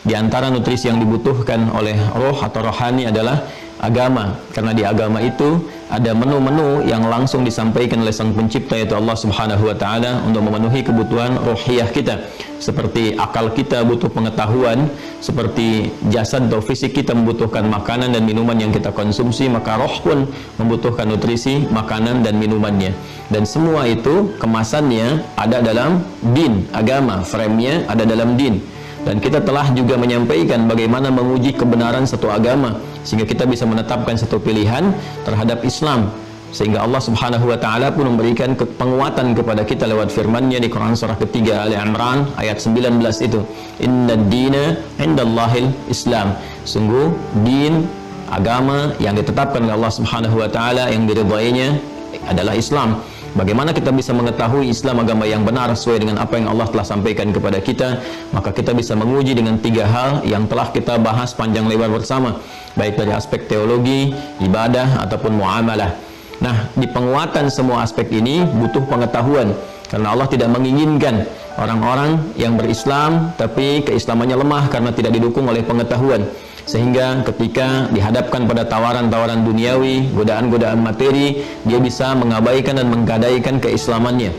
Di antara nutrisi yang dibutuhkan oleh roh atau rohani adalah agama, karena di agama itu ada menu-menu yang langsung disampaikan oleh Sang Pencipta, yaitu Allah Subhanahu wa taala, untuk memenuhi kebutuhan rohiyah kita. Seperti akal kita butuh pengetahuan, seperti jasad atau fisik kita membutuhkan makanan dan minuman yang kita konsumsi, maka roh pun membutuhkan nutrisi, makanan dan minumannya. Dan semua itu kemasannya ada dalam din, agama, frame-nya ada dalam din. Dan kita telah juga menyampaikan bagaimana menguji kebenaran satu agama sehingga kita bisa menetapkan satu pilihan terhadap Islam, sehingga Allah Subhanahu wa taala pun memberikan penguatan kepada kita lewat firman-Nya di Quran surah ketiga Ali Imran ayat 19 itu, innad dina indallahil Islam, sungguh din, agama yang ditetapkan oleh Allah Subhanahu wa taala yang diridhainya adalah Islam. Bagaimana kita bisa mengetahui Islam agama yang benar sesuai dengan apa yang Allah telah sampaikan kepada kita? Maka kita bisa menguji dengan 3 hal yang telah kita bahas panjang lebar bersama, baik dari aspek teologi, ibadah, ataupun muamalah. Nah, di penguatan semua aspek ini butuh pengetahuan, karena Allah tidak menginginkan orang-orang yang berislam tapi keislamannya lemah karena tidak didukung oleh pengetahuan. Sehingga ketika dihadapkan pada tawaran-tawaran duniawi, godaan-godaan materi, dia bisa mengabaikan dan menggadaikan keislamannya,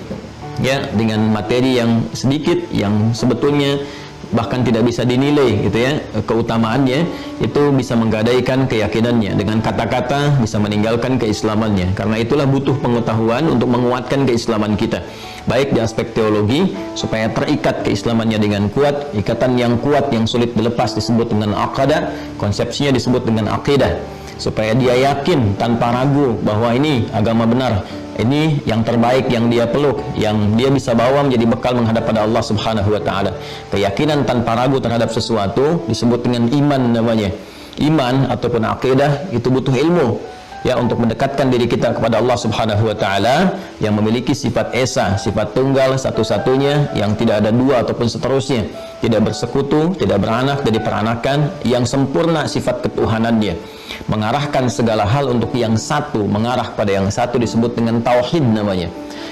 ya, dengan materi yang sedikit, yang sebetulnya bahkan tidak bisa dinilai, gitu ya, keutamaannya, itu bisa menggadaikan keyakinannya, dengan kata-kata bisa meninggalkan keislamannya. Karena itulah butuh pengetahuan untuk menguatkan keislaman kita, baik di aspek teologi supaya terikat keislamannya dengan kuat. Ikatan yang kuat yang sulit dilepas disebut dengan aqadah, konsepsinya disebut dengan aqidah, supaya dia yakin tanpa ragu bahwa ini agama benar, ini yang terbaik yang dia peluk, yang dia bisa bawa menjadi bekal menghadap pada Allah Subhanahu wa taala. Keyakinan tanpa ragu terhadap sesuatu disebut dengan iman namanya. Iman ataupun akidah itu butuh ilmu, ya, untuk mendekatkan diri kita kepada Allah Subhanahu wa taala yang memiliki sifat esa, sifat tunggal satu-satunya yang tidak ada dua ataupun seterusnya, tidak bersekutu, tidak beranak, tidak diperanakan, yang sempurna sifat ketuhanannya, mengarahkan segala hal untuk yang satu, mengarah pada yang satu disebut dengan tauhid namanya.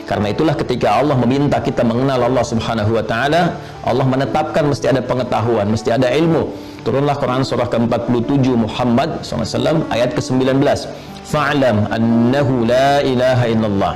Karena itulah ketika Allah meminta kita mengenal Allah Subhanahu wa taala, Allah menetapkan mesti ada pengetahuan, mesti ada ilmu. Turunlah Quran surah ke-47 Muhammad SAW ayat ke-19, fa'lam annahu la ilaha illallah.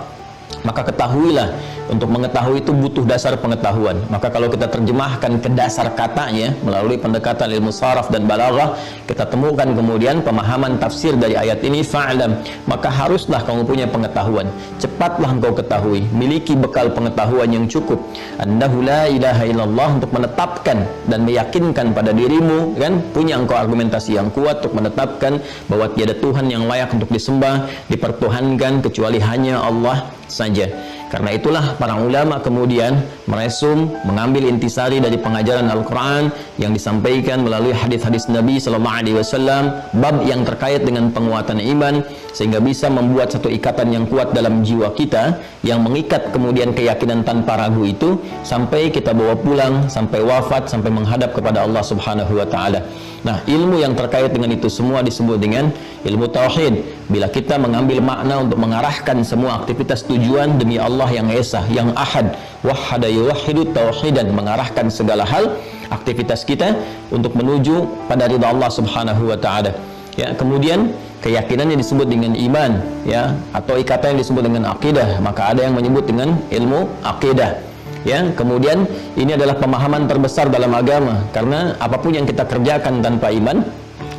Maka ketahuilah, untuk mengetahui itu butuh dasar pengetahuan. Maka kalau kita terjemahkan ke dasar katanya melalui pendekatan ilmu saraf dan balaghah, kita temukan kemudian pemahaman tafsir dari ayat ini, fa'lam, maka haruslah kamu punya pengetahuan, cepatlah engkau ketahui, miliki bekal pengetahuan yang cukup, annahu la ilaha illallah, untuk menetapkan dan meyakinkan pada dirimu, kan, punya engkau argumentasi yang kuat untuk menetapkan bahwa tiada Tuhan yang layak untuk disembah, dipertuhankan kecuali hanya Allah saja. Karena itulah para ulama kemudian meresum, mengambil intisari dari pengajaran Al-Quran yang disampaikan melalui hadis-hadis Nabi SAW, bab yang terkait dengan penguatan iman, sehingga bisa membuat satu ikatan yang kuat dalam jiwa kita, yang mengikat kemudian keyakinan tanpa ragu itu sampai kita bawa pulang, sampai wafat, sampai menghadap kepada Allah Subhanahu wa taala. Nah, ilmu yang terkait dengan itu semua disebut dengan ilmu tauhid. Bila kita mengambil makna untuk mengarahkan semua aktivitas tujuan demi Allah yang esa, yang ahad, wahhada yuwahhidu tauhidan, mengarahkan segala hal aktivitas kita untuk menuju pada ridha Allah Subhanahu wa taala. Ya, kemudian keyakinan yang disebut dengan iman, ya, atau ikatan yang disebut dengan akidah. Maka ada yang menyebut dengan ilmu akidah. Ya, kemudian ini adalah pemahaman terbesar dalam agama, karena apapun yang kita kerjakan tanpa iman,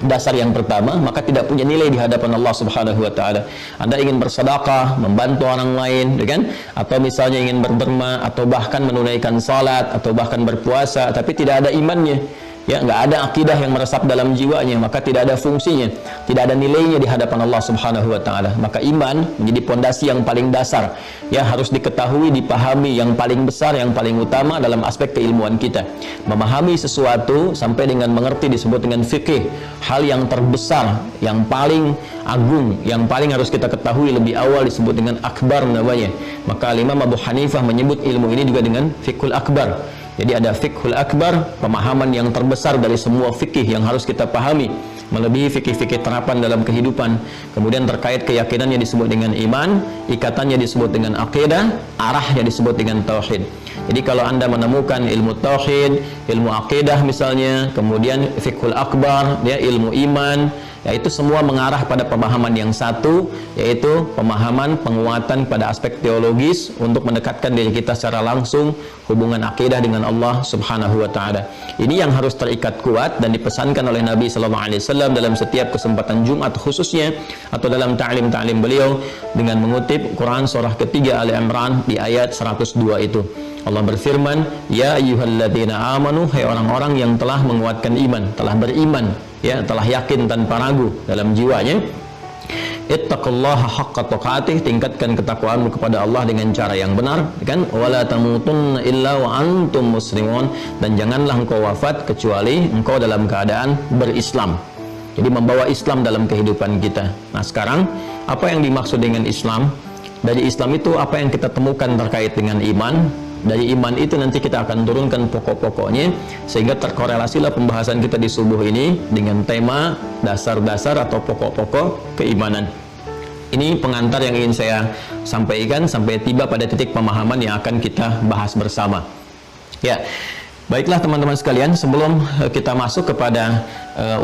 dasar yang pertama, maka tidak punya nilai di hadapan Allah Subhanahu wa taala. Anda ingin bersedekah, membantu orang lain, kan? Atau misalnya ingin berderma, atau bahkan menunaikan salat, atau bahkan berpuasa, tapi tidak ada imannya, ya, nggak ada akidah yang meresap dalam jiwanya, maka tidak ada fungsinya, tidak ada nilainya di hadapan Allah Subhanahu wa taala. Maka iman menjadi pondasi yang paling dasar, ya, harus diketahui, dipahami, yang paling besar, yang paling utama dalam aspek keilmuan kita. Memahami sesuatu sampai dengan mengerti disebut dengan fikih, hal yang terbesar, yang paling agung, yang paling harus kita ketahui lebih awal disebut dengan akbar namanya. Maka Imam Abu Hanifah menyebut ilmu ini juga dengan fiqhul akbar. Jadi ada fiqhul akbar, pemahaman yang terbesar dari semua fikih yang harus kita pahami. melebihi fikih-fikih terapan dalam kehidupan. Kemudian terkait keyakinannya disebut dengan iman, ikatannya disebut dengan akidah, arahnya disebut dengan tauhid. Jadi kalau Anda menemukan ilmu tauhid, ilmu akidah misalnya, kemudian fiqhul akbar, ya, ilmu iman, yaitu semua mengarah pada pemahaman yang satu, yaitu pemahaman penguatan pada aspek teologis untuk mendekatkan diri kita secara langsung hubungan akidah dengan Allah Subhanahu wa taala. Ini yang harus terikat kuat dan dipesankan oleh Nabi sallallahu alaihi wasallam dalam setiap kesempatan Jumat khususnya, atau dalam ta'lim-ta'lim beliau dengan mengutip Quran surah ketiga Ali Imran di ayat 102 itu. Allah berfirman, "Ya ayyuhalladzina amanu," hai orang-orang yang telah menguatkan iman, telah beriman, ya, telah yakin tanpa ragu dalam jiwanya. "Ittaqullaha haqqa tuqatih," tingkatkan ketakwaanmu kepada Allah dengan cara yang benar, kan? "Wala tamutunna illa wa antum muslimun," dan janganlah engkau wafat kecuali engkau dalam keadaan berislam. Jadi membawa Islam dalam kehidupan kita. Nah, sekarang apa yang dimaksud dengan Islam? Dari Islam itu apa yang kita temukan terkait dengan iman? Dari iman itu nanti kita akan turunkan pokok-pokoknya, sehingga terkorelasilah pembahasan kita di subuh ini dengan tema dasar-dasar atau pokok-pokok keimanan. Ini pengantar yang ingin saya sampaikan sampai tiba pada titik pemahaman yang akan kita bahas bersama. Ya, baiklah teman-teman sekalian, sebelum kita masuk kepada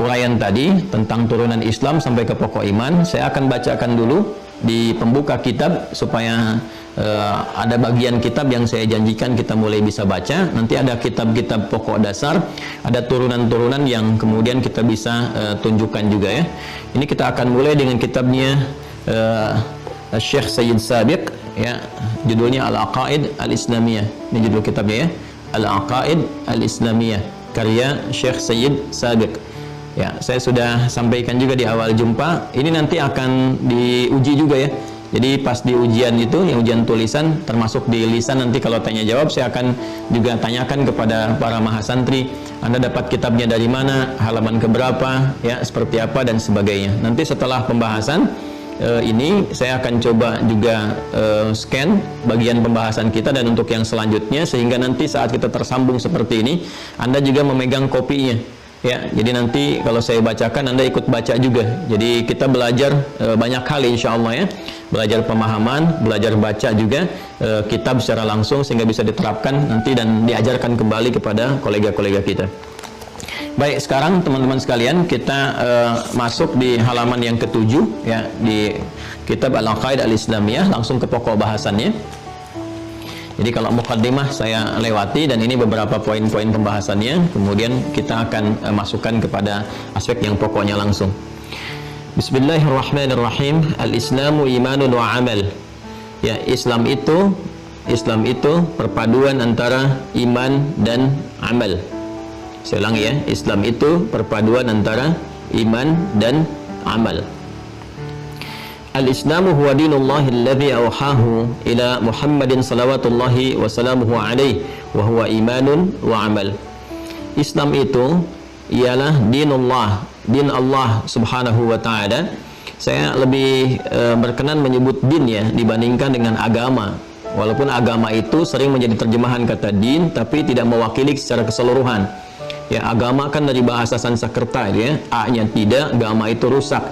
uraian tadi tentang turunan Islam sampai ke pokok iman, saya akan bacakan dulu di pembuka kitab supaya ada bagian kitab yang saya janjikan kita mulai bisa baca. Nanti ada kitab-kitab pokok dasar, ada turunan-turunan yang kemudian kita bisa tunjukkan juga, ya. Ini kita akan mulai dengan kitabnya Syekh Sayyid Sabiq, ya, judulnya Al-Aqaid Al-Islamiyah. Ini judul kitabnya, ya, Al-Aqaid Al-Islamiyah, karya Syekh Sayyid Sabiq. Ya, saya sudah sampaikan juga di awal jumpa. Ini nanti akan diuji juga, ya. Jadi pas di ujian itu, yang ujian tulisan, termasuk di lisan, nanti kalau tanya jawab saya akan juga tanyakan kepada para mahasantri, Anda dapat kitabnya dari mana, halaman keberapa, ya, seperti apa dan sebagainya. Nanti setelah pembahasan ini saya akan coba juga scan bagian pembahasan kita dan untuk yang selanjutnya, sehingga nanti saat kita tersambung seperti ini Anda juga memegang kopinya, ya. Jadi nanti kalau saya bacakan Anda ikut baca juga. Jadi kita belajar banyak hal insya Allah, ya. Belajar pemahaman, belajar baca juga kitab secara langsung, sehingga bisa diterapkan nanti dan diajarkan kembali kepada kolega-kolega kita. Baik, sekarang teman-teman sekalian kita masuk di halaman yang ke-7, ya, di kitab Al-Aqaid Al-Islamiyah, langsung ke pokok bahasannya. Jadi kalau mukaddimah saya lewati dan ini beberapa poin-poin pembahasannya, kemudian kita akan masukkan kepada aspek yang pokoknya langsung. Bismillahirrahmanirrahim. Al-Islamu imanun wa amal. Ya, Islam itu perpaduan antara iman dan amal. Saya ulangi, ya, Islam itu perpaduan antara iman dan amal. Al-Islamu huwa dinullahi alladhi awhahu ila Muhammadin salawatullahi wa salamuhu alaihi wa huwa imanun wa amal. Islam itu ialah dinullah, din Allah subhanahu wa ta'ala. Saya lebih berkenan menyebut din, ya, dibandingkan dengan agama. Walaupun agama itu sering menjadi terjemahan kata din, tapi tidak mewakili secara keseluruhan. Ya, agama kan dari bahasa Sanskerta, ya, A-nya tidak, agama itu rusak.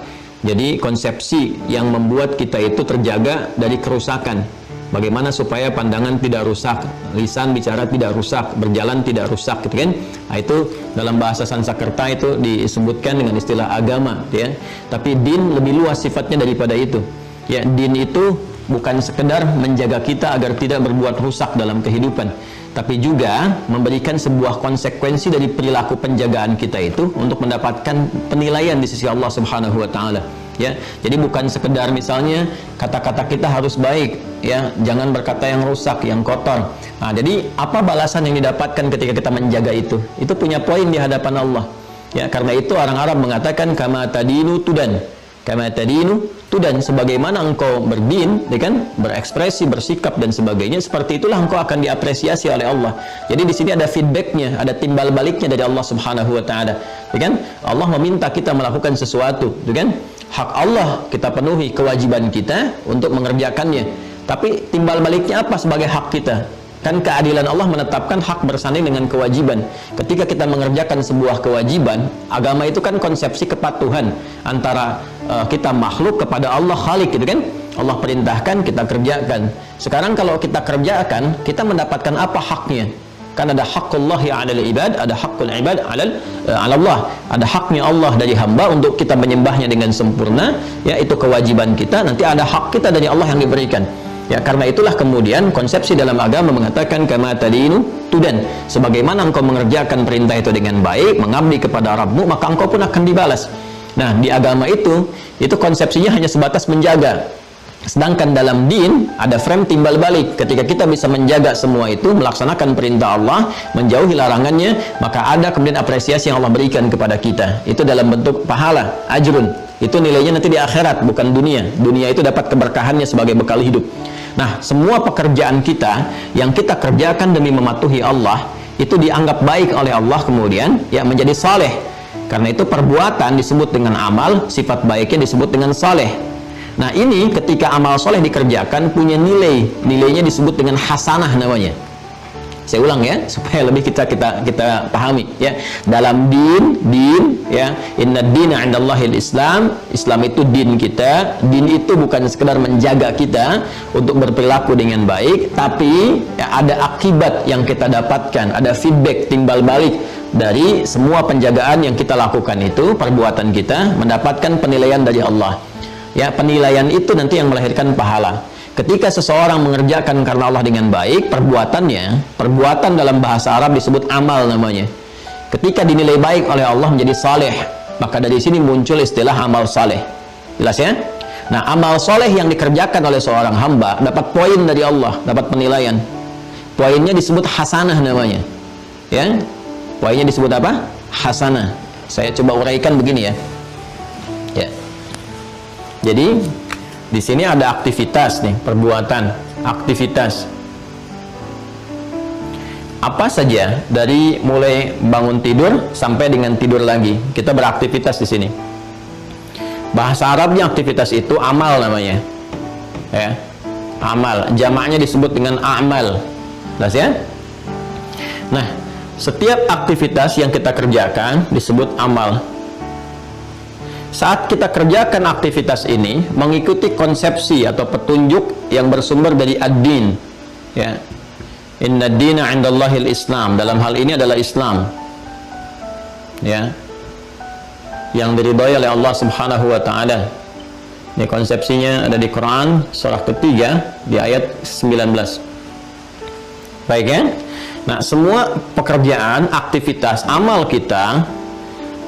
Jadi konsepsi yang membuat kita itu terjaga dari kerusakan. Bagaimana supaya pandangan tidak rusak, lisan bicara tidak rusak, berjalan tidak rusak, gitu kan? Nah, itu dalam bahasa Sanskerta itu disebutkan dengan istilah agama, ya. Tapi din lebih luas sifatnya daripada itu. Ya, din itu bukan sekedar menjaga kita agar tidak berbuat rusak dalam kehidupan, tapi juga memberikan sebuah konsekuensi dari perilaku penjagaan kita itu untuk mendapatkan penilaian di sisi Allah Subhanahu wa taala. Ya, jadi bukan sekedar misalnya kata-kata kita harus baik, ya, jangan berkata yang rusak, yang kotor. Nah, jadi apa balasan yang didapatkan ketika kita menjaga itu? Itu punya poin di hadapan Allah. Ya, karena itu orang Arab mengatakan kama tadinu tudan. Kama tadinu tudan, sebagaimana engkau berdin, ya kan, berekspresi, bersikap dan sebagainya, seperti itulah engkau akan diapresiasi oleh Allah. Jadi di sini ada feedbacknya, ada timbal baliknya dari Allah Subhanahu wa taala. Ya kan? Allah meminta kita melakukan sesuatu, ya kan? Hak Allah kita penuhi, kewajiban kita untuk mengerjakannya. Tapi timbal baliknya apa sebagai hak kita? Kan keadilan Allah menetapkan hak bersanding dengan kewajiban. Ketika kita mengerjakan sebuah kewajiban, agama itu kan konsepsi kepatuhan antara kita makhluk kepada Allah Khalik, gitu kan? Allah perintahkan, kita kerjakan. Sekarang kalau kita kerjakan, kita mendapatkan apa haknya? Kan ada haqqullahi 'alal ibad, ada haqqul ibad 'ala Allah. Ada haknya Allah dari hamba untuk kita menyembahnya dengan sempurna, ya, itu kewajiban kita. Nanti ada hak kita dari Allah yang diberikan. Ya, karena itulah kemudian konsepsi dalam agama mengatakan kama tadinu tudan. Sebagaimana engkau mengerjakan perintah itu dengan baik, mengabdi kepada Rabbmu, maka engkau pun akan dibalas. Nah, di agama itu konsepsinya hanya sebatas menjaga. Sedangkan dalam din ada frame timbal balik. Ketika kita bisa menjaga semua itu, melaksanakan perintah Allah, menjauhi larangannya, maka ada kemudian apresiasi yang Allah berikan kepada kita. Itu dalam bentuk pahala, ajrun. Itu nilainya nanti di akhirat, bukan dunia. Dunia itu dapat keberkahannya sebagai bekal hidup. Nah, semua pekerjaan kita yang kita kerjakan demi mematuhi Allah, itu dianggap baik oleh Allah kemudian, ya, menjadi saleh. Karena itu perbuatan disebut dengan amal, sifat baiknya disebut dengan saleh. Nah, ini ketika amal soleh dikerjakan punya nilai, nilainya disebut dengan hasanah namanya. Saya ulang ya, supaya lebih kita pahami ya. Dalam din ya, inna dina 'indallahil Islam. Islam itu din kita. Din itu bukan sekedar menjaga kita untuk berperilaku dengan baik, tapi ya, ada akibat yang kita dapatkan, ada feedback timbal balik dari semua penjagaan yang kita lakukan itu, perbuatan kita mendapatkan penilaian dari Allah. Ya, penilaian itu nanti yang melahirkan pahala. Ketika seseorang mengerjakan karena Allah dengan baik, perbuatan dalam bahasa Arab disebut amal namanya. Ketika dinilai baik oleh Allah menjadi saleh, maka dari sini muncul istilah amal saleh. Jelas ya? Nah, amal saleh yang dikerjakan oleh seorang hamba dapat poin dari Allah, dapat penilaian. Poinnya disebut hasanah namanya. Ya? Poinnya disebut apa? Hasanah. Saya coba uraikan begini ya. Ya. Jadi di sini ada aktivitas nih, perbuatan, aktivitas. Apa saja dari mulai bangun tidur sampai dengan tidur lagi, kita beraktivitas di sini. Bahasa Arabnya aktivitas itu amal namanya. Ya. Amal, jamaknya disebut dengan amal. Jelas ya? Nah, setiap aktivitas yang kita kerjakan disebut amal. Saat kita kerjakan aktivitas ini mengikuti konsepsi atau petunjuk yang bersumber dari ad-din, ya. Inna dina 'indallahil Islam. Dalam hal ini adalah Islam, ya, yang diridhai oleh Allah Subhanahu wa taala. Ini konsepsinya ada di Quran surah ketiga di ayat 19. Baik ya. Nah, semua pekerjaan, aktivitas, amal kita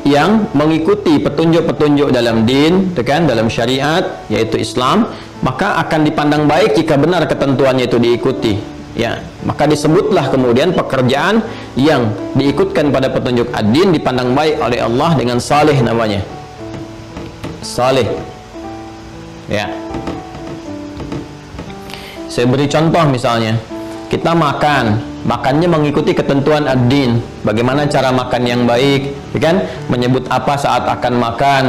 yang mengikuti petunjuk-petunjuk dalam din, kan, dalam syariat, yaitu Islam, maka akan dipandang baik jika benar ketentuannya itu diikuti. Ya, maka disebutlah kemudian pekerjaan yang diikutkan pada petunjuk ad-din dipandang baik oleh Allah dengan saleh namanya. Saleh. Ya. Saya beri contoh misalnya, kita makannya mengikuti ketentuan ad-din. Bagaimana cara makan yang baik, kan? Menyebut apa saat akan makan,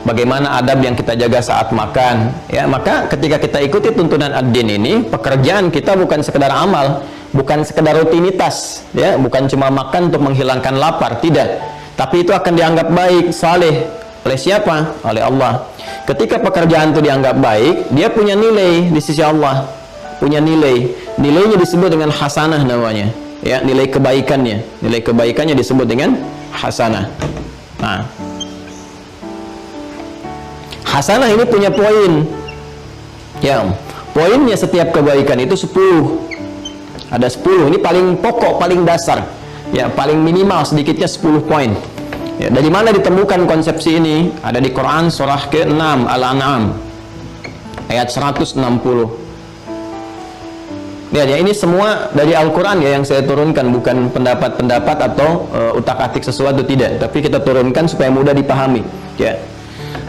bagaimana adab yang kita jaga saat makan. Ya, maka ketika kita ikuti tuntunan ad-din ini, pekerjaan kita bukan sekedar amal, bukan sekedar rutinitas, ya, bukan cuma makan untuk menghilangkan lapar, tidak. Tapi itu akan dianggap baik, saleh. Oleh siapa? Oleh Allah. Ketika pekerjaan itu dianggap baik, dia punya nilai di sisi Allah. Punya nilainya disebut dengan hasanah namanya, ya, nilai kebaikannya disebut dengan hasanah. Nah, hasanah ini punya poin, ya, poinnya setiap kebaikan itu 10, ada 10, ini paling pokok, paling dasar, ya, paling minimal sedikitnya 10 poin. Ya, dari mana ditemukan konsepsi ini? Ada di Quran surah ke-6 Al-An'am ayat 160. Ya, ini semua dari Al-Quran ya yang saya turunkan, bukan pendapat-pendapat atau utak-atik sesuatu, tidak, tapi kita turunkan supaya mudah dipahami, ya.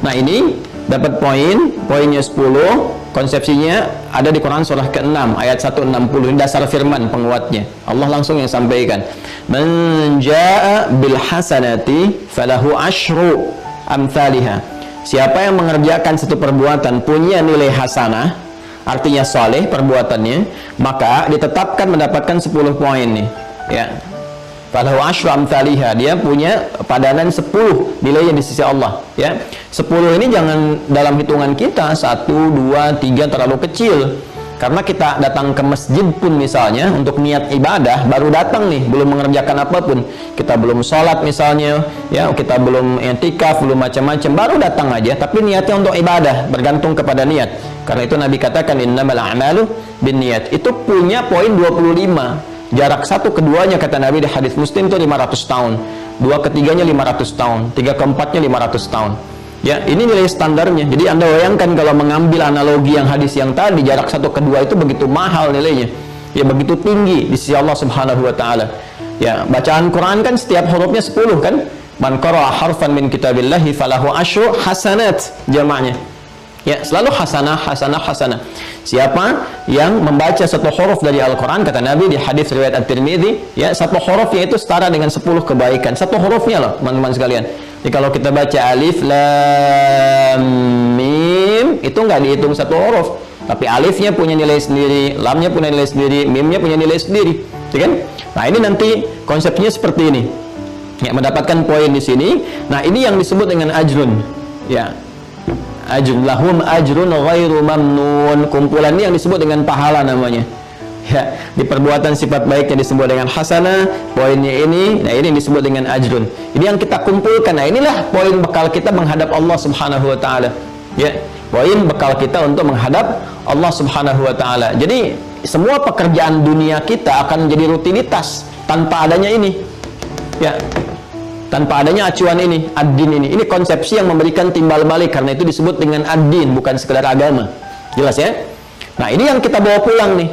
Nah, ini dapat poinnya 10, konsepsinya ada di Quran surah ke-6 ayat 160. Ini dasar firman penguatnya. Allah langsung yang sampaikan, "Man jaa'a bil hasanati falahu asyru amsalihha." Siapa yang mengerjakan satu perbuatan punya nilai hasanah, artinya saleh perbuatannya, maka ditetapkan mendapatkan 10 poin nih, ya. Falahu asyru amthaliha, dia punya padanan 10 nilainya di sisi Allah, ya. 10 ini jangan dalam hitungan kita 1, 2, 3 terlalu kecil. Karena kita datang ke masjid pun misalnya untuk niat ibadah, baru datang nih, belum mengerjakan apapun. Kita belum sholat misalnya, ya, kita belum i'tikaf, belum macam-macam, baru datang aja, tapi niatnya untuk ibadah, bergantung kepada niat. Karena itu Nabi katakan innamal a'malu binniyat. Itu punya poin 25. Jarak satu keduanya kata Nabi di hadis Muslim itu 500 tahun, 2 ketiganya 500 tahun, 3 keempatnya 500 tahun. Ya, ini nilai standarnya. Jadi Anda bayangkan kalau mengambil analogi yang hadis yang tadi, jarak satu kedua itu begitu mahal nilainya. Ya, begitu tinggi di sisi Allah Subhanahu wa taala. Ya, bacaan Quran kan setiap hurufnya 10 kan? Man qara'a harfan min kitabillahi falahu asyru hasanat, jamaknya. Ya, selalu hasanah, hasanah, hasanah. Siapa yang membaca satu huruf dari Al-Quran, kata Nabi di hadis riwayat At-Tirmidzi, ya, satu hurufnya itu setara dengan 10 kebaikan. Satu hurufnya loh, teman-teman sekalian. Jadi kalau kita baca alif, lam, mim, itu nggak dihitung satu huruf. Tapi alifnya punya nilai sendiri, lamnya punya nilai sendiri, mimnya punya nilai sendiri. Ya kan? Nah, ini nanti konsepnya seperti ini. Ya, mendapatkan poin di sini. Nah, ini yang disebut dengan ajrun. Ya. Ajrun lahum ajrun ghairu mamnun. Kumpulan ini yang disebut dengan pahala namanya. Ya, di perbuatan sifat baiknya disebut dengan hasanah, poinnya ini, nah ini disebut dengan ajrun. Ini yang kita kumpulkan. Nah, inilah poin bekal kita menghadap Allah Subhanahu wa taala. Ya, poin bekal kita untuk menghadap Allah Subhanahu wa taala. Jadi, semua pekerjaan dunia kita akan menjadi rutinitas tanpa adanya ini. Ya. Tanpa adanya acuan ini, ad-din ini. Ini konsepsi yang memberikan timbal balik, karena itu disebut dengan ad-din, bukan sekedar agama. Jelas ya? Nah, ini yang kita bawa pulang nih.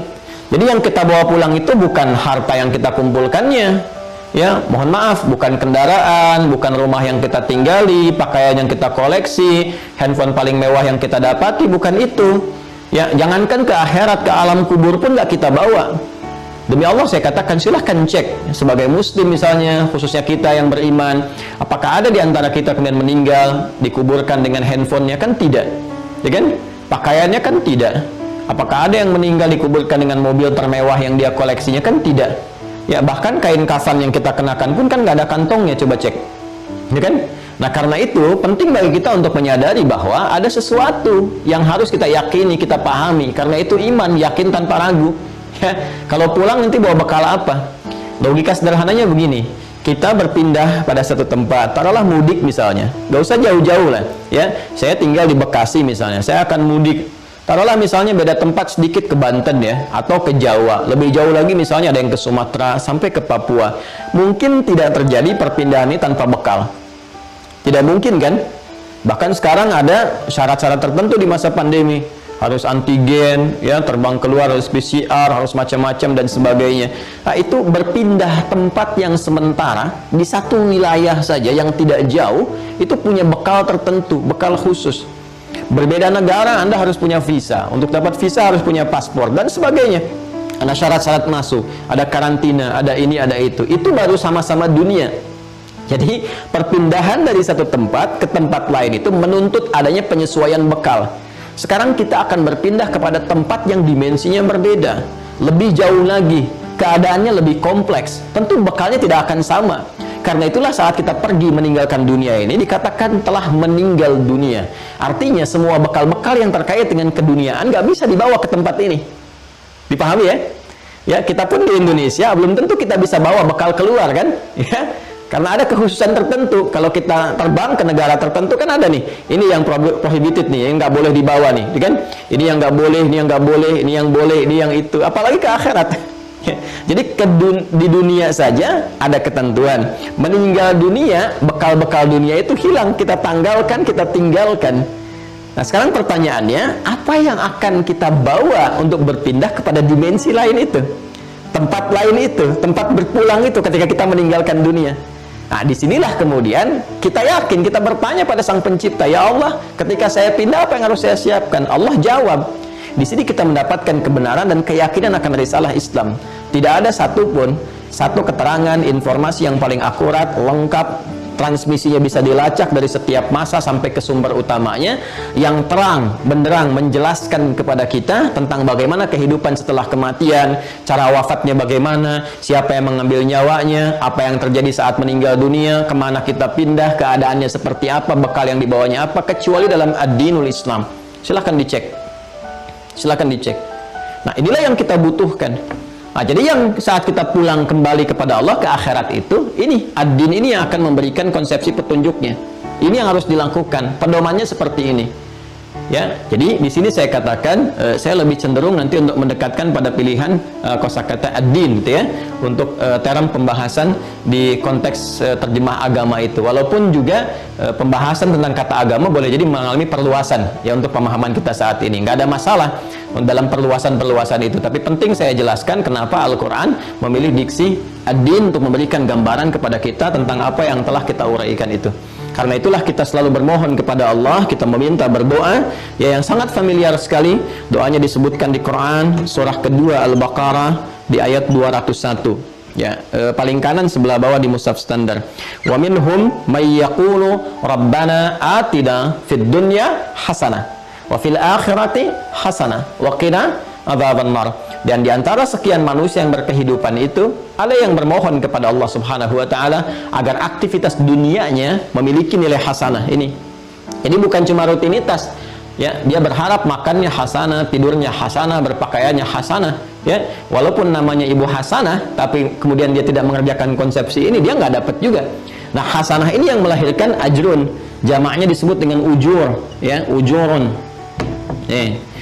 Jadi yang kita bawa pulang itu bukan harta yang kita kumpulkannya. Ya, mohon maaf, bukan kendaraan, bukan rumah yang kita tinggali, pakaian yang kita koleksi, handphone paling mewah yang kita dapati, bukan itu. Ya, jangankan ke akhirat, ke alam kubur pun nggak kita bawa. Demi Allah saya katakan, silahkan cek sebagai muslim misalnya, khususnya kita yang beriman, apakah ada di antara kita kemudian meninggal dikuburkan dengan handphonenya? Kan tidak, ya kan? Pakaiannya kan tidak. Apakah ada yang meninggal dikuburkan dengan mobil termewah yang dia koleksinya? Kan tidak. Ya, bahkan kain kafan yang kita kenakan pun kan nggak ada kantongnya, coba cek, ya kan? Nah, karena itu penting bagi kita untuk menyadari bahwa ada sesuatu yang harus kita yakini, kita pahami. Karena itu iman, yakin tanpa ragu. Ya, kalau pulang nanti bawa bekal apa? Logika sederhananya begini, kita berpindah pada satu tempat, taruhlah mudik misalnya, gak usah jauh-jauh lah, ya. Saya tinggal di Bekasi misalnya, saya akan mudik, taruhlah misalnya beda tempat sedikit ke Banten ya, atau ke Jawa, lebih jauh lagi misalnya ada yang ke Sumatera sampai ke Papua. Mungkin tidak terjadi perpindahan ini tanpa bekal, tidak mungkin kan? Bahkan sekarang ada syarat-syarat tertentu di masa pandemi. Harus antigen, ya, terbang keluar harus PCR, harus macam-macam dan sebagainya. Nah, itu berpindah tempat yang sementara di satu wilayah saja yang tidak jauh, itu punya bekal tertentu, bekal khusus. Berbeda negara, Anda harus punya visa. Untuk dapat visa harus punya paspor dan sebagainya. Ada syarat-syarat masuk, ada karantina, ada ini, ada itu. Itu baru sama-sama dunia. Jadi, perpindahan dari satu tempat ke tempat lain itu menuntut adanya penyesuaian bekal. Sekarang kita akan berpindah kepada tempat yang dimensinya berbeda, lebih jauh lagi, keadaannya lebih kompleks. Tentu bekalnya tidak akan sama. Karena itulah saat kita pergi meninggalkan dunia ini dikatakan telah meninggal dunia. Artinya semua bekal-bekal yang terkait dengan keduniaan nggak bisa dibawa ke tempat ini. Dipahami ya? Ya, kita pun di Indonesia belum tentu kita bisa bawa bekal keluar kan? Ya. Karena ada kekhususan tertentu. Kalau kita terbang ke negara tertentu kan ada nih, ini yang prohibited nih, yang nggak boleh dibawa nih, kan? Ini yang nggak boleh, ini yang nggak boleh, ini yang boleh, ini yang itu. Apalagi ke akhirat. Jadi di dunia saja ada ketentuan. Meninggal dunia, bekal-bekal dunia itu hilang, kita tanggalkan, kita tinggalkan. Nah, sekarang pertanyaannya, apa yang akan kita bawa untuk berpindah kepada dimensi lain itu? Tempat lain itu, tempat berpulang itu ketika kita meninggalkan dunia. Nah, disinilah kemudian kita yakin, kita bertanya pada Sang Pencipta, ya Allah, ketika saya pindah apa yang harus saya siapkan? Allah jawab. Di sini kita mendapatkan kebenaran dan keyakinan akan risalah Islam. Tidak ada satu keterangan, informasi yang paling akurat, lengkap, transmisinya bisa dilacak dari setiap masa sampai ke sumber utamanya, yang terang benderang menjelaskan kepada kita tentang bagaimana kehidupan setelah kematian, cara wafatnya bagaimana, siapa yang mengambil nyawanya, apa yang terjadi saat meninggal dunia, kemana kita pindah, keadaannya seperti apa, bekal yang dibawanya apa, kecuali dalam ad-dinul Islam. Silahkan dicek. Silahkan dicek. Nah, inilah yang kita butuhkan. Nah, jadi yang saat kita pulang kembali kepada Allah ke akhirat itu, ini ad-din ini yang akan memberikan konsepsi petunjuknya. Ini yang harus dilakukan. Pedomannya seperti ini. Ya, jadi di sini saya katakan saya lebih cenderung nanti untuk mendekatkan pada pilihan kosakata ad-din gitu ya, untuk term pembahasan di konteks terjemah agama itu. Walaupun juga pembahasan tentang kata agama boleh jadi mengalami perluasan ya untuk pemahaman kita saat ini. Nggak ada masalah dalam perluasan-perluasan itu, tapi penting saya jelaskan kenapa Al-Quran memilih diksi ad-din untuk memberikan gambaran kepada kita tentang apa yang telah kita uraikan itu. Karena itulah kita selalu bermohon kepada Allah, kita meminta berdoa ya, yang sangat familiar sekali. Doanya disebutkan di Quran surah kedua Al-Baqarah di ayat 201 ya, paling kanan sebelah bawah di mushaf standar. Wa minhum may yaqulu rabbana atina fid dunya hasanah wa fil akhirati hasanah wa qina adzabannar. Dan di antara sekian manusia yang berkehidupan itu, ada yang bermohon kepada Allah Subhanahu wa taala agar aktivitas dunianya memiliki nilai hasanah. Ini bukan cuma rutinitas ya, dia berharap makannya hasanah, tidurnya hasanah, berpakaiannya hasanah ya. Walaupun namanya ibu hasanah, tapi kemudian dia tidak mengerjakan konsepsi ini, dia nggak dapat juga. Nah, hasanah ini yang melahirkan ajrun, jamaknya disebut dengan ujur ya, ujurun.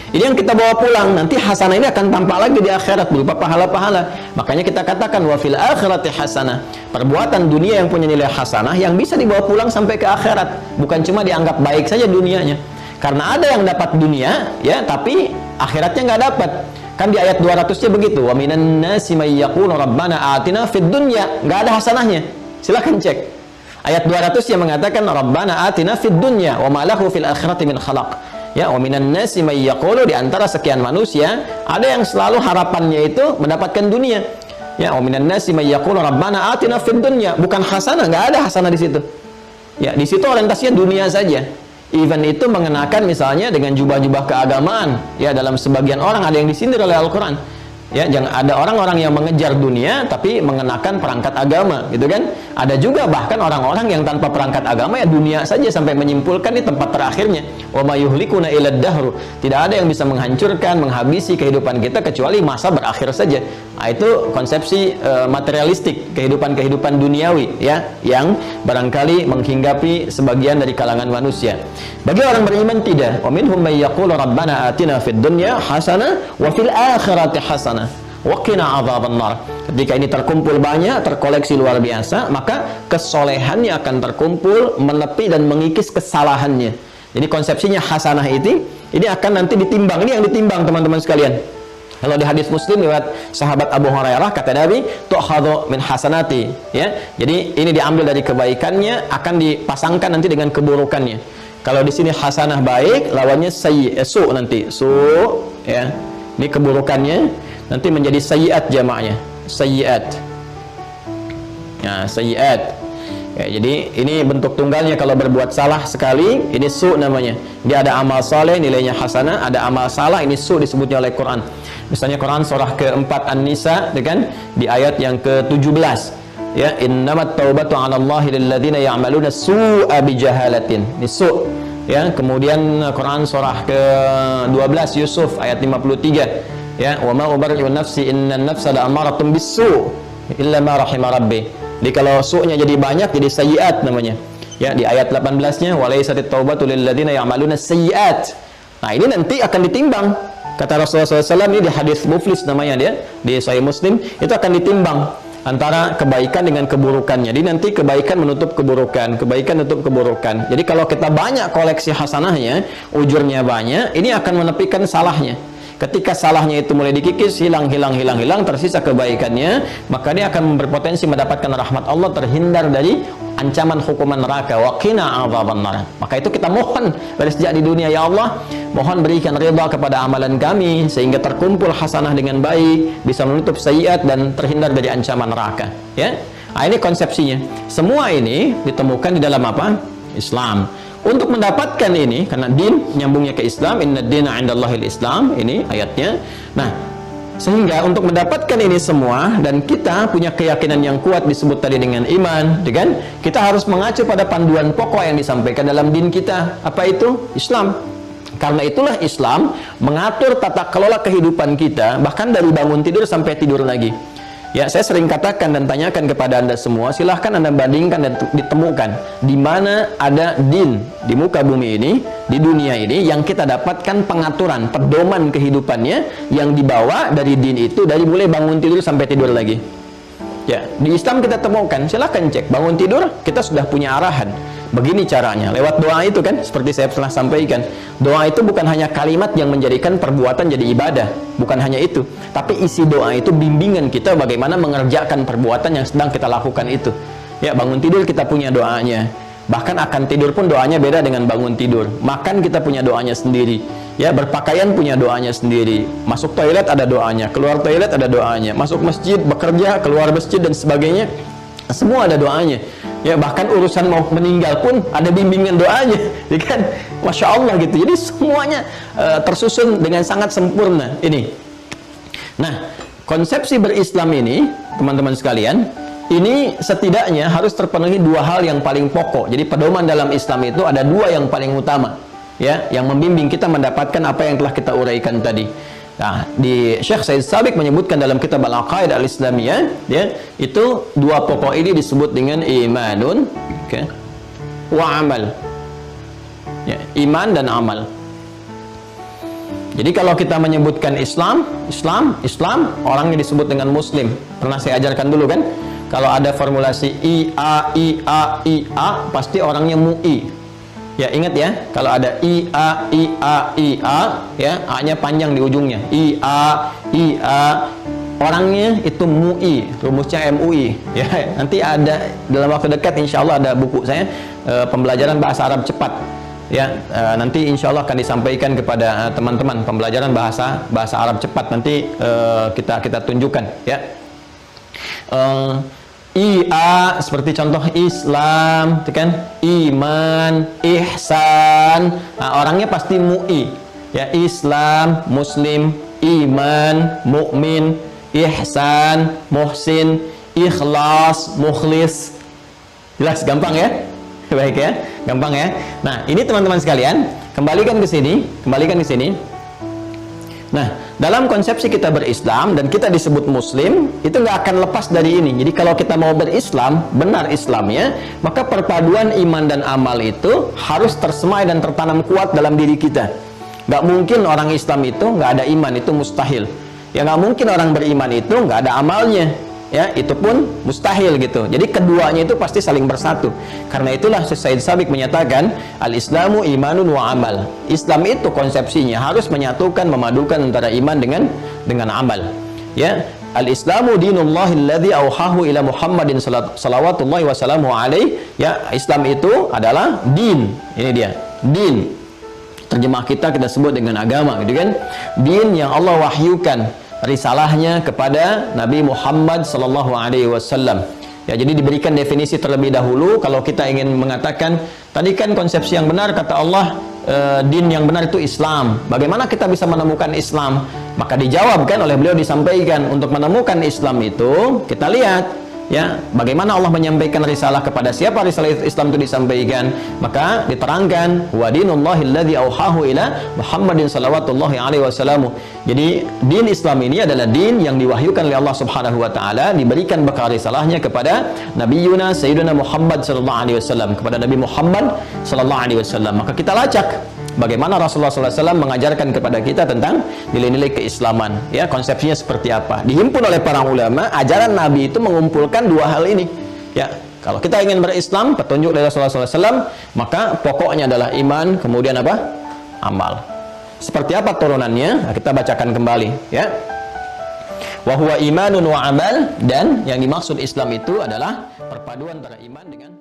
Ini yang kita bawa pulang, nanti hasanah ini akan tampak lagi di akhirat berupa pahala-pahala. Makanya kita katakan wa fil akhirati hasanah. Perbuatan dunia yang punya nilai hasanah yang bisa dibawa pulang sampai ke akhirat, bukan cuma dianggap baik saja dunianya. Karena ada yang dapat dunia ya, tapi akhiratnya nggak dapat. Kan di ayat 200-nya begitu, wa minan nasi may yaqulu rabbana atina fid dunya, nggak ada hasanahnya. Silakan cek. Ayat 200 yang mengatakan rabbana atina fid dunya wa ma lahu fil akhirati min khalaq. Ya, wa minan nasi may yaqulu, di antara sekian manusia ada yang selalu harapannya itu mendapatkan dunia. Ya, wa minan nasi may yaqulu rabbana atina fid dunya, bukan hasanah, enggak ada hasanah di situ. Ya, di situ orientasinya dunia saja. Even itu mengenakan misalnya dengan jubah-jubah keagamaan. Ya, dalam sebagian orang ada yang disindir oleh Al-Qur'an. Ya, jangan ada orang-orang yang mengejar dunia tapi mengenakan perangkat agama, gitu kan? Ada juga bahkan orang-orang yang tanpa perangkat agama ya dunia saja sampai menyimpulkan di tempat terakhirnya. Wa may yuhlikuna ila dahru. Tidak ada yang bisa menghancurkan, menghabisi kehidupan kita kecuali masa berakhir saja. Nah, itu konsepsi materialistik, kehidupan-kehidupan duniawi ya, yang barangkali menghinggapi sebagian dari kalangan manusia. Bagi orang beriman tidak. Wa minhum may yaqulu rabbana atina fid dunya hasanah wa fil akhirati hasanah wa qina adzabannar. Ketika ini terkumpul banyak, terkoleksi luar biasa, maka kesolehannya akan terkumpul menepi dan mengikis kesalahannya. Jadi konsepsinya hasanah ini akan nanti ditimbang. Ini yang ditimbang teman-teman sekalian. Kalau di hadis Muslim lewat sahabat Abu Hurairah, kata Nabi, tu'khadhu min hasanati ya. Jadi ini diambil dari kebaikannya, akan dipasangkan nanti dengan keburukannya. Kalau di sini hasanah baik, lawannya su nanti su ya. Ini keburukannya nanti menjadi sayyiat jamaknya, sayyiat. Ya, sayyiat. Ya, jadi ini bentuk tunggalnya. Kalau berbuat salah sekali, ini su namanya. Dia ada amal saleh, nilainya hasanah. Ada amal salah, ini su disebutnya oleh Quran. Misalnya Quran surah keempat An-Nisa, kan, di ayat yang ke-17. Ya, innamat taubatu 'alallahi lilladzina ya'maluna su'a bijahalatin. Ini su. Ya, kemudian Quran surah ke-12 Yusuf ayat 53. Ya, wa ma ubarri'u nafsi innan nafsa la'amaratun bis-su' illa ma rahima rabbi. Jadi kalau su'nya jadi banyak, jadi sayyiat namanya. Ya, di ayat 18-nya walaisatit taubatu lil ladzina ya'maluna sayyiat. Nah, ini nanti akan ditimbang. Kata Rasulullah SAW ini di hadis Muflis namanya dia, di Sahih Muslim, itu akan ditimbang antara kebaikan dengan keburukannya. Jadi nanti kebaikan menutup keburukan, kebaikan menutup keburukan. Jadi kalau kita banyak koleksi hasanahnya, ujurnya banyak, ini akan menepikan salahnya. Ketika salahnya itu mulai dikikis, hilang, tersisa kebaikannya, maka dia akan berpotensi mendapatkan rahmat Allah, terhindar dari ancaman hukuman neraka. Wa qina adzabannar. Maka itu kita mohon dari sejak di dunia, ya Allah, mohon berikan ridha kepada amalan kami sehingga terkumpul hasanah dengan baik, bisa menutup sayyiat dan terhindar dari ancaman neraka. Ya. Nah, ini konsepsinya. Semua ini ditemukan di dalam apa? Islam. Untuk mendapatkan ini, karena din nyambungnya ke Islam, inna dina 'indallahil Islam, ini ayatnya. Nah, sehingga untuk mendapatkan ini semua dan kita punya keyakinan yang kuat disebut tadi dengan iman, kan? Kita harus mengacu pada panduan pokok yang disampaikan dalam din kita. Apa itu? Islam. Karena itulah Islam mengatur tata kelola kehidupan kita, bahkan dari bangun tidur sampai tidur lagi. Ya, saya sering katakan dan tanyakan kepada Anda semua, silahkan Anda bandingkan dan ditemukan di mana ada din di muka bumi ini, di dunia ini, yang kita dapatkan pengaturan, pedoman kehidupannya yang dibawa dari din itu, dari mulai bangun tidur sampai tidur lagi. Ya, di Islam kita temukan, silahkan cek, bangun tidur kita sudah punya arahan. Begini caranya, lewat doa itu kan, seperti saya pernah sampaikan. Doa itu bukan hanya kalimat yang menjadikan perbuatan jadi ibadah, bukan hanya itu. Tapi isi doa itu bimbingan kita bagaimana mengerjakan perbuatan yang sedang kita lakukan itu. Ya, bangun tidur kita punya doanya. Bahkan akan tidur pun doanya beda dengan bangun tidur. Makan kita punya doanya sendiri. Ya, berpakaian punya doanya sendiri. Masuk toilet ada doanya, keluar toilet ada doanya. Masuk masjid, bekerja, keluar masjid dan sebagainya, semua ada doanya. Ya, bahkan urusan mau meninggal pun ada bimbingan doanya, ya kan? Masya Allah gitu. Jadi semuanya tersusun dengan sangat sempurna ini. Nah, konsepsi berislam ini, teman-teman sekalian, ini setidaknya harus terpenuhi dua hal yang paling pokok. Jadi pedoman dalam Islam itu ada dua yang paling utama, ya, yang membimbing kita mendapatkan apa yang telah kita uraikan tadi. Nah, di Syekh Said Sabiq menyebutkan dalam kitab Al-Aqaidah Al-Islamiyah, ya, itu dua pokok ini disebut dengan imanun, okay, wa amal. Ya, iman dan amal. Jadi kalau kita menyebutkan Islam, orangnya disebut dengan Muslim. Pernah saya ajarkan dulu kan? Kalau ada formulasi I-A, pasti orangnya MUI. Ya, ingat ya, kalau ada I-A, ya, A-nya panjang di ujungnya. I-A, orangnya itu MUI, rumusnya MUI. Ya, nanti ada dalam waktu dekat insya Allah ada buku saya, pembelajaran bahasa Arab cepat. Ya, nanti insya Allah akan disampaikan kepada teman-teman pembelajaran bahasa Arab cepat. Nanti kita tunjukkan, ya. IA seperti contoh Islam, kan? Iman, ihsan. Nah, orangnya pasti MUI. Ya, Islam, Muslim, iman, mukmin, ihsan, muhsin, ikhlas, mukhlis. Jelas, gampang ya? Baik ya, gampang ya. Nah, ini teman-teman sekalian, kembalikan ke sini. Nah, dalam konsepsi kita berislam dan kita disebut Muslim, itu nggak akan lepas dari ini. Jadi kalau kita mau berislam, benar Islamnya, maka perpaduan iman dan amal itu harus tersemai dan tertanam kuat dalam diri kita. Nggak mungkin orang Islam itu nggak ada iman, itu mustahil. Ya, nggak mungkin orang beriman itu nggak ada amalnya. Ya, itu pun mustahil gitu. Jadi keduanya itu pasti saling bersatu. Karena itulah Said Sabiq menyatakan al-Islamu imanun wa amal. Islam itu konsepsinya harus menyatukan, memadukan antara iman dengan amal. Ya, al-Islamu dinullahi alladzi auhahu ila Muhammadin salawatullahi wasallamu alaihi. Ya, Islam itu adalah din. Ini dia, din. Terjemah kita sebut dengan agama, gitu kan? Din yang Allah wahyukan risalahnya kepada Nabi Muhammad sallallahu alaihi wasallam. Ya, jadi diberikan definisi terlebih dahulu. Kalau kita ingin mengatakan tadi kan konsepsi yang benar kata Allah, din yang benar itu Islam. Bagaimana kita bisa menemukan Islam? Maka dijawabkan oleh beliau, disampaikan untuk menemukan Islam itu kita lihat, ya, bagaimana Allah menyampaikan risalah, kepada siapa risalah Islam itu disampaikan. Maka diterangkan wa dinullahi alladzi auhahu ila Muhammadin salawatullahi alaihi wasallam. Jadi din Islam ini adalah din yang diwahyukan oleh Allah Subhanahu wa taala, diberikan bekal risalahnya kepada Nabiyuna Sayyidina Muhammad sallallahu alaihi wasallam, kepada Nabi Muhammad sallallahu alaihi wasallam. Maka kita lacak bagaimana Rasulullah SAW mengajarkan kepada kita tentang nilai-nilai keislaman. Ya, konsepsinya seperti apa. Dihimpun oleh para ulama, ajaran Nabi itu mengumpulkan dua hal ini. Ya, kalau kita ingin berislam, petunjuk dari Rasulullah SAW, maka pokoknya adalah iman, kemudian apa? Amal. Seperti apa turunannya? Nah, kita bacakan kembali. Ya, wa huwa imanun wa amal, dan yang dimaksud Islam itu adalah perpaduan antara iman dengan